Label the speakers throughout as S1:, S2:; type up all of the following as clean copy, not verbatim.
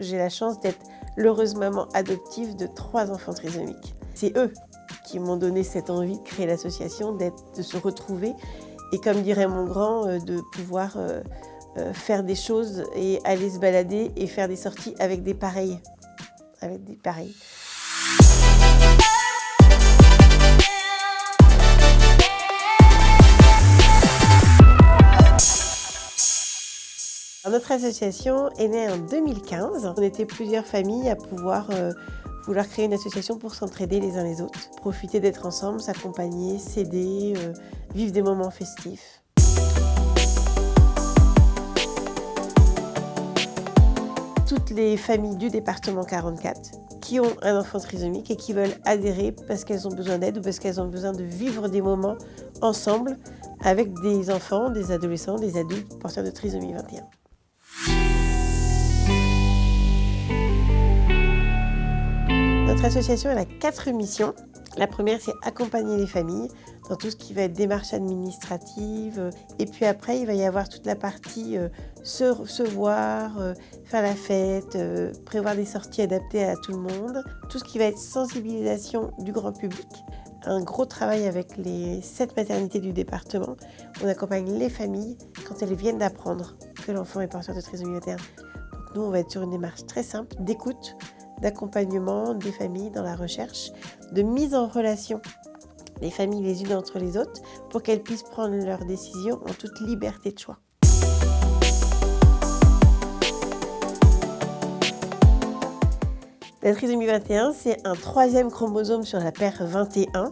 S1: j'ai la chance d'être l'heureuse maman adoptive de 3 enfants trisomiques. C'est eux qui m'ont donné cette envie de créer l'association, de se retrouver et comme dirait mon grand, de pouvoir faire des choses et aller se balader et faire des sorties avec des pareils. Notre association est née en 2015. On était plusieurs familles à vouloir créer une association pour s'entraider les uns les autres, profiter d'être ensemble, s'accompagner, s'aider, vivre des moments festifs. Toutes les familles du département 44 qui ont un enfant trisomique et qui veulent adhérer parce qu'elles ont besoin d'aide ou parce qu'elles ont besoin de vivre des moments ensemble avec des enfants, des adolescents, des adultes porteurs de trisomie 21. Notre association elle a 4 missions. La première, c'est accompagner les familles dans tout ce qui va être démarche administrative. Et puis après, il va y avoir toute la partie se voir, faire la fête, prévoir des sorties adaptées à tout le monde. Tout ce qui va être sensibilisation du grand public. Un gros travail avec les 7 maternités du département. On accompagne les familles quand elles viennent d'apprendre que l'enfant est porteur de trisomie 21. Donc nous, on va être sur une démarche très simple d'écoute, d'accompagnement des familles dans la recherche, de mise en relation des familles les unes entre les autres pour qu'elles puissent prendre leurs décisions en toute liberté de choix. La trisomie 21, c'est un 3e chromosome sur la paire 21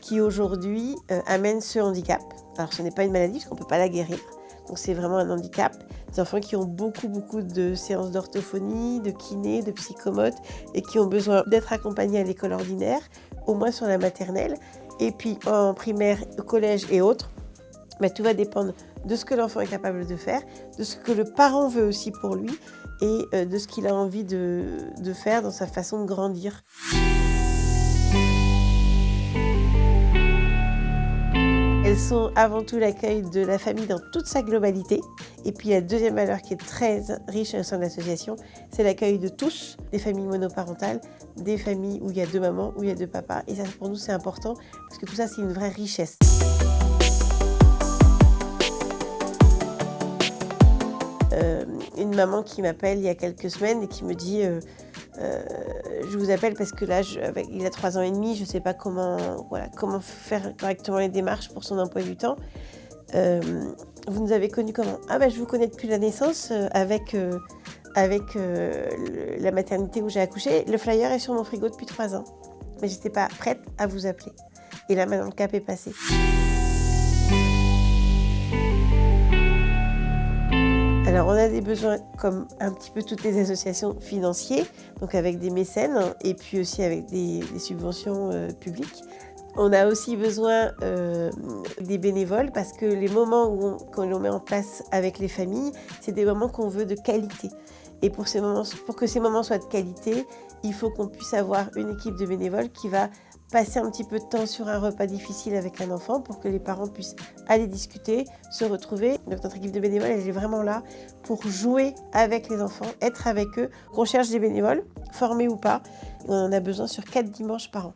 S1: qui aujourd'hui amène ce handicap. Alors ce n'est pas une maladie parce qu'on ne peut pas la guérir, donc c'est vraiment un handicap. Des enfants qui ont beaucoup de séances d'orthophonie, de kiné, de psychomote et qui ont besoin d'être accompagnés à l'école ordinaire, au moins sur la maternelle. Et puis en primaire, au collège et autres, tout va dépendre de ce que l'enfant est capable de faire, de ce que le parent veut aussi pour lui et de ce qu'il a envie de faire dans sa façon de grandir. Elles sont avant tout l'accueil de la famille dans toute sa globalité. Et puis la deuxième valeur qui est très riche au sein de l'association, c'est l'accueil de tous, des familles monoparentales, des familles où il y a 2 mamans, où il y a 2 papas. Et ça, pour nous, c'est important parce que tout ça, c'est une vraie richesse. Une maman qui m'appelle il y a quelques semaines et qui me dit je vous appelle parce que là, il a 3 ans et demi, je ne sais pas comment faire correctement les démarches pour son emploi du temps. Vous nous avez connus comment ? Je vous connais depuis la naissance avec la maternité où j'ai accouché. Le flyer est sur mon frigo depuis 3 ans. Mais je n'étais pas prête à vous appeler. Et là, maintenant, le cap est passé. Alors, on a des besoins, comme un petit peu toutes les associations, financiers, donc avec des mécènes et puis aussi avec des subventions publiques. On a aussi besoin des bénévoles parce que les moments qu'on met en place avec les familles, c'est des moments qu'on veut de qualité. Et pour que ces moments soient de qualité, il faut qu'on puisse avoir une équipe de bénévoles qui va passer un petit peu de temps sur un repas difficile avec un enfant pour que les parents puissent aller discuter, se retrouver. Donc notre équipe de bénévoles, elle est vraiment là pour jouer avec les enfants, être avec eux. On cherche des bénévoles, formés ou pas. On en a besoin sur 4 dimanches par an.